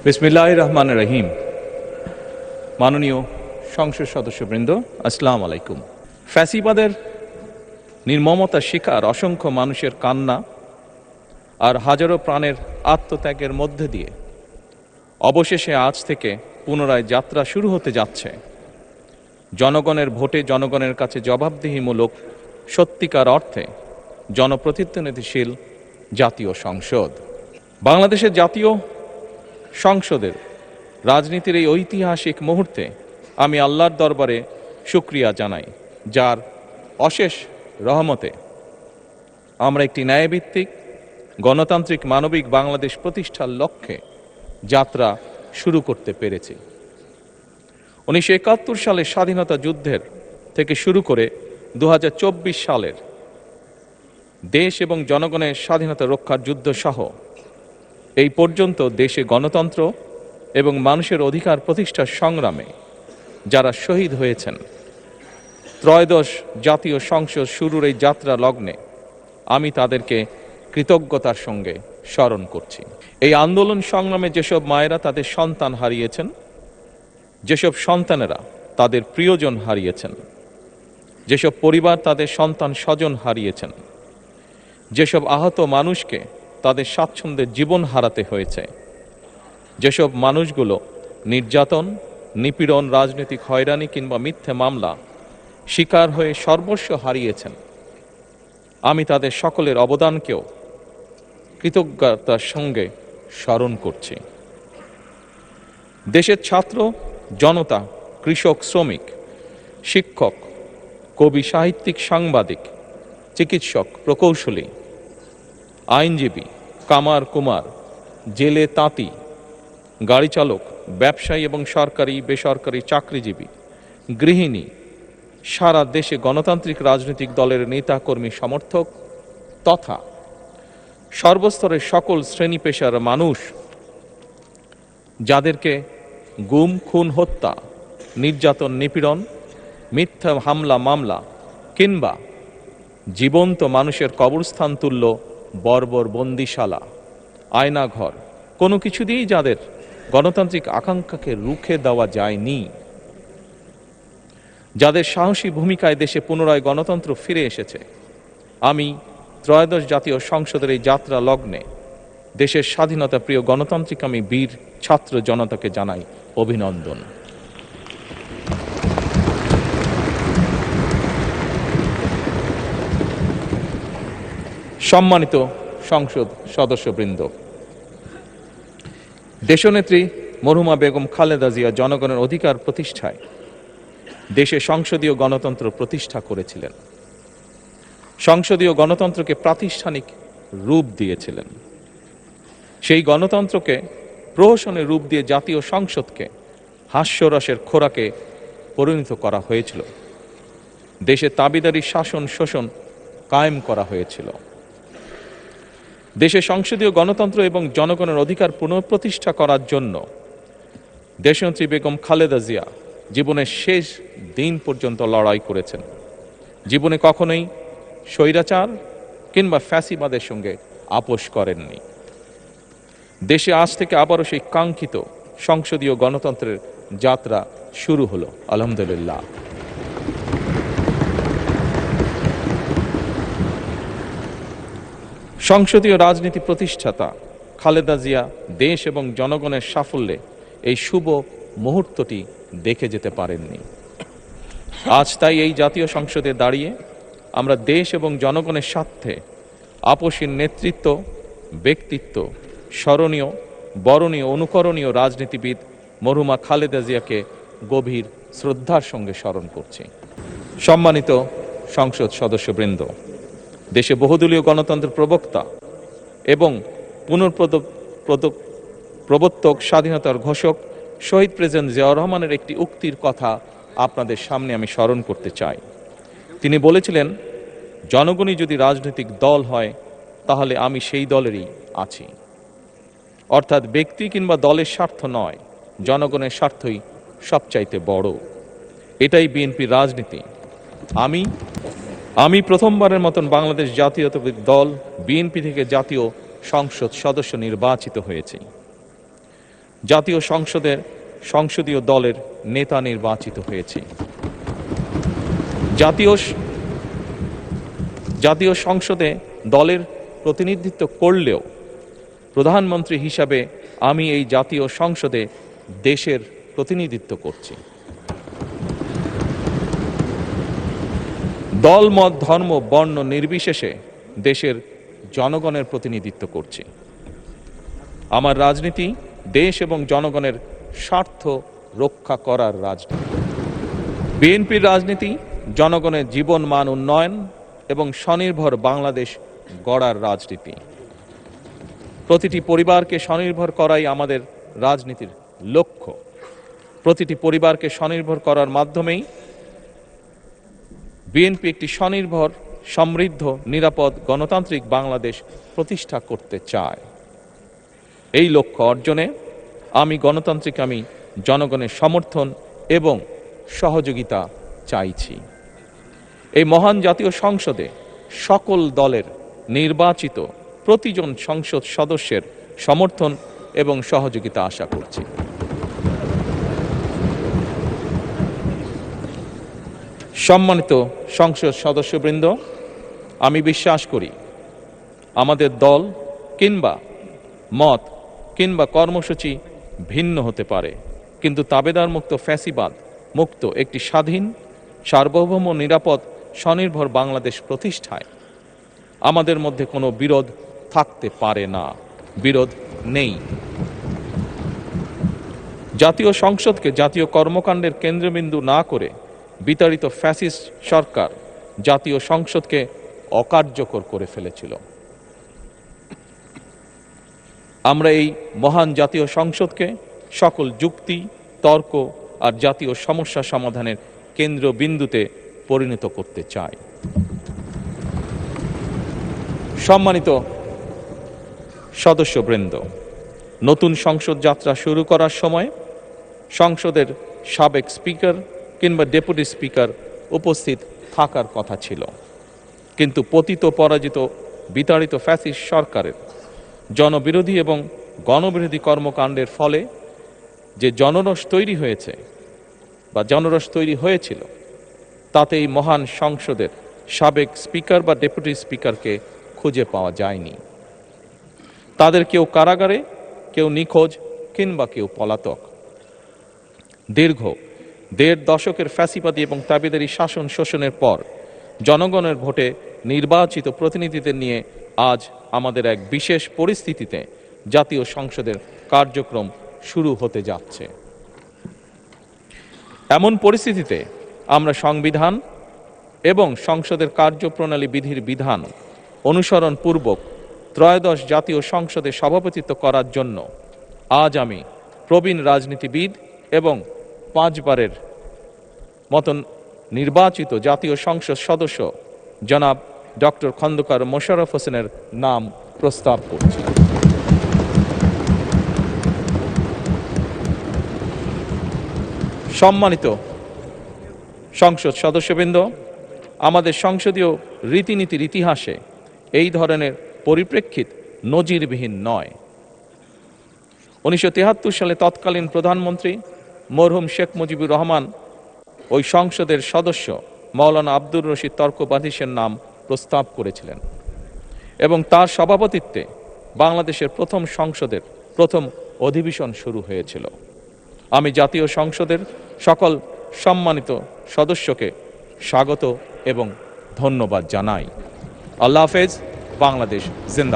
বিসমিল্লাহির রহমানির রহিম। মাননীয় সংসদ সদস্যবৃন্দ, আসসালামু আলাইকুম। ফ্যাসিবাদের নির্মমতার শিকার অসংখ্য মানুষের কান্না আর হাজারো প্রাণের আত্মত্যাগের মধ্যে দিয়ে অবশেষে আজ থেকে পুনরায় যাত্রা শুরু হতে যাচ্ছে জনগণের ভোটে জনগণের কাছে জবাবদিহিমূলক সত্যিকার অর্থে জনপ্রতিনিধিশীল জাতীয় সংসদ। বাংলাদেশের জাতীয় সংসদের রাজনীতির এই ঐতিহাসিক মুহূর্তে আমি আল্লাহর দরবারে শুকরিয়া জানাই, যার অশেষ রহমতে আমরা একটি ন্যায়ভিত্তিক গণতান্ত্রিক মানবিক বাংলাদেশ প্রতিষ্ঠার লক্ষ্যে যাত্রা শুরু করতে পেরেছি। 1971 সালের স্বাধীনতা যুদ্ধের থেকে শুরু করে 2024 সালের দেশ এবং জনগণের স্বাধীনতা রক্ষার যুদ্ধ সহ এই পর্যন্ত দেশে গণতন্ত্র এবং মানুষের অধিকার প্রতিষ্ঠার সংগ্রামে যারা শহীদ হয়েছেন, ত্রয়োদশ জাতীয় সংসদ শুরুর এই যাত্রা লগ্নে আমি তাদেরকে কৃতজ্ঞতার সঙ্গে স্মরণ করছি। এই আন্দোলন সংগ্রামে যেসব মায়েরা তাদের সন্তান হারিয়েছেন, যেসব সন্তানেরা তাদের প্রিয়জন হারিয়েছেন, যেসব পরিবার তাদের সন্তান স্বজন হারিয়েছেন, যেসব আহত মানুষকে তাদের স্বাচ্ছন্দ্যের জীবন হারাতে হয়েছে, যেসব মানুষগুলো নির্যাতন, নিপীড়ন, রাজনৈতিক হয়রানি কিংবা মিথ্যে মামলা শিকার হয়ে সর্বস্ব হারিয়েছেন, আমি তাদের সকলের অবদানকেও কৃতজ্ঞতার সঙ্গে স্মরণ করছি। দেশের ছাত্র জনতা, কৃষক, শ্রমিক, শিক্ষক, কবি, সাহিত্যিক, সাংবাদিক, চিকিৎসক, প্রকৌশলী, আইনজীবী, কামার কুমার, জেলে তাঁতি, গাড়ি চালক, ব্যবসায়ী এবং সরকারি বেসরকারি চাকরিজীবী, গৃহিণী, সারা দেশে গণতান্ত্রিক রাজনৈতিক দলের নেতা কর্মী সমর্থক তথা সর্বস্তরের সকল শ্রেণী পেশার মানুষ যাদেরকে গুম, খুন, হত্যা, নির্যাতন, নিপীড়ন, মিথ্যা হামলা মামলা কিংবা জীবন্ত মানুষের কবরস্থান তুল্য বর্বর বন্দিশালা, আয়নাঘর, কোনো কিছু দিয়েই যাদের গণতান্ত্রিক আকাঙ্ক্ষাকে রুখে দেওয়া যায়নি, যাদের সাহসী ভূমিকায় দেশে পুনরায় গণতন্ত্র ফিরে এসেছে, আমি ত্রয়োদশ জাতীয় সংসদের এই যাত্রা লগ্নে দেশের স্বাধীনতা প্রিয় গণতান্ত্রিক আমি বীর ছাত্র জনতাকে জানাই অভিনন্দন। সম্মানিত সংসদ সদস্যবৃন্দ, দেশনেত্রী মরহুমা বেগম খালেদা জিয়া জনগণের অধিকার প্রতিষ্ঠায় দেশে সংসদীয় গণতন্ত্র প্রতিষ্ঠা করেছিলেন, সংসদীয় গণতন্ত্রকে প্রাতিষ্ঠানিক রূপ দিয়েছিলেন। সেই গণতন্ত্রকে প্রহসনের রূপ দিয়ে জাতীয় সংসদকে হাস্যরসের খোরাকে পরিণত করা হয়েছিল। দেশে তাবিদারি শাসন শোষণ কায়েম করা হয়েছিল। দেশে সংসদীয় গণতন্ত্র এবং জনগণের অধিকার পুনঃপ্রতিষ্ঠা করার জন্য দেশনেত্রী বেগম খালেদা জিয়া জীবনের শেষ দিন পর্যন্ত লড়াই করেছেন। জীবনে কখনোই স্বৈরাচার কিংবা ফ্যাসিবাদের সঙ্গে আপোষ করেননি। দেশে আজ থেকে আবারও সেই কাঙ্ক্ষিত সংসদীয় গণতন্ত্রের যাত্রা শুরু হলো, আলহামদুলিল্লাহ। সংসদীয় রাজনীতি প্রতিষ্ঠাতা খালেদা জিয়া দেশ এবং জনগণের সাফল্যে এই শুভ মুহূর্তটি দেখে যেতে পারেননি। আজ তাই এই জাতীয় সংসদে দাঁড়িয়ে আমরা দেশ এবং জনগণের স্বার্থে আপসীর নেতৃত্ব, ব্যক্তিত্ব, স্মরণীয়, বরণীয়, অনুকরণীয় রাজনীতিবিদ মরহুমা খালেদা জিয়াকে গভীর শ্রদ্ধার সঙ্গে স্মরণ করছি। সম্মানিত সংসদ সদস্যবৃন্দ, দেশে বহুদলীয় গণতন্ত্রের প্রবক্তা এবং প্রবর্তক, স্বাধীনতার ঘোষক শহীদ প্রেসিডেন্ট জিয়াউর রহমানের একটি উক্তির কথা আপনাদের সামনে আমি স্মরণ করতে চাই। তিনি বলেছিলেন, জনগণই যদি রাজনৈতিক দল হয় তাহলে আমি সেই দলেরই আছি। অর্থাৎ ব্যক্তি কিংবা দলের স্বার্থ নয়, জনগণের স্বার্থই সবচাইতে বড়। এটাই বিএনপির রাজনীতি। আমি প্রথমবারের মতন বাংলাদেশ জাতীয়তাবাদী দল বিএনপি থেকে জাতীয় সংসদ সদস্য নির্বাচিত হয়েছি। জাতীয় সংসদের সংসদীয় দলের নেতা নির্বাচিত হয়েছি। জাতীয় সংসদে দলের প্রতিনিধিত্ব করলেও প্রধানমন্ত্রী হিসাবে আমি এই জাতীয় সংসদে দেশের প্রতিনিধিত্ব করছি। দল, মত, ধর্ম, বর্ণ নির্বিশেষে দেশের জনগণের প্রতিনিধিত্ব করছি। আমার রাজনীতি দেশ এবং জনগণের স্বার্থ রক্ষা করার রাজনীতি। বিএনপির রাজনীতি জনগণের জীবন মান উন্নয়ন এবং স্বনির্ভর বাংলাদেশ গড়ার রাজনীতি। প্রতিটি পরিবারকে স্বনির্ভর করাই আমাদের রাজনীতির লক্ষ্য। প্রতিটি পরিবারকে স্বনির্ভর করার মাধ্যমেই বিএনপি একটি স্বনির্ভর, সমৃদ্ধ, নিরাপদ, গণতান্ত্রিক বাংলাদেশ প্রতিষ্ঠা করতে চায়। এই লক্ষ্য অর্জনে আমি জনগণের সমর্থন এবং সহযোগিতা চাইছি। এই মহান জাতীয় সংসদে সকল দলের নির্বাচিত প্রতিজন সংসদ সদস্যের সমর্থন এবং সহযোগিতা আশা করছি। সম্মানিত সংসদ সদস্যবৃন্দ, আমি বিশ্বাস করি আমাদের দল কিংবা মত কিংবা কর্মসূচি ভিন্ন হতে পারে, কিন্তু তাবেদার মুক্ত, ফ্যাসিবাদ মুক্ত একটি স্বাধীন, সার্বভৌম, নিরাপদ, স্বনির্ভর বাংলাদেশ প্রতিষ্ঠায় আমাদের মধ্যে কোনো বিরোধ থাকতে পারে না, বিরোধ নেই। জাতীয় সংসদকে জাতীয় কর্মকাণ্ডের কেন্দ্রবিন্দু না করে বিতাড়িত ফ্যাসিস্ট সরকার জাতীয় সংসদকে অকার্যকর করে ফেলেছিল। আমরা এই মহান জাতীয় সংসদকে সকল যুক্তি, তর্ক আর জাতীয় সমস্যা সমাধানের কেন্দ্রবিন্দুতে পরিণত করতে চাই। সম্মানিত সদস্যবৃন্দ, নতুন সংসদ যাত্রা শুরু করার সময় সংসদের সাবেক স্পিকার কিংবা ডেপুটি স্পিকার উপস্থিত থাকার কথা ছিল, কিন্তু পতিত, পরাজিত, বিতাড়িত ফ্যাসিস্ট সরকারের জনবিরোধী এবং গণবিরোধী কর্মকাণ্ডের ফলে যে জনরোষ তৈরি হয়েছিল তাতে এই মহান সংসদের সাবেক স্পিকার বা ডেপুটি স্পিকারকে খুঁজে পাওয়া যায়নি। তাদের কেউ কারাগারে, কেউ নিখোঁজ কিংবা কেউ পলাতক। দীর্ঘ ১.৫ দশকের ফ্যাসিবাদী এবং তাবেদারি শাসন শোষণের পর জনগণের ভোটে নির্বাচিত প্রতিনিধিদের নিয়ে আজ আমাদের এক বিশেষ পরিস্থিতিতে জাতীয় সংসদের কার্যক্রম শুরু হতে যাচ্ছে। এমন পরিস্থিতিতে আমরা সংবিধান এবং সংসদের কার্যপ্রণালী বিধির বিধান অনুসরণ পূর্বক ত্রয়োদশ জাতীয় সংসদে সভাপতিত্ব করার জন্য আজ আমি প্রবীণ রাজনীতিবিদ এবং 5 বারের মতন নির্বাচিত জাতীয় সংসদ সদস্য জনাব ডক্টর খন্দকার মোশাররফ হোসেনের নাম প্রস্তাব করছি। সম্মানিত সংসদ সদস্যবৃন্দ, আমাদের সংসদীয় রীতিনীতির ইতিহাসে এই ধরনের পরিপ্রেক্ষিত নজিরবিহীন নয়। 1973 সালে তৎকালীন প্রধানমন্ত্রী মরহুম শেখ মুজিবুর রহমান ওই সংসদের সদস্য মাওলানা আব্দুর রশিদ তর্কবাধীশের নাম প্রস্তাব করেছিলেন এবং তার সভাপতিত্বে বাংলাদেশের প্রথম সংসদের প্রথম অধিবেশন শুরু হয়েছিল। আমি জাতীয় সংসদের সকল সম্মানিত সদস্যকে স্বাগত এবং ধন্যবাদ জানাই। আল্লাহ হাফেজ। বাংলাদেশ জিন্দাবাদ।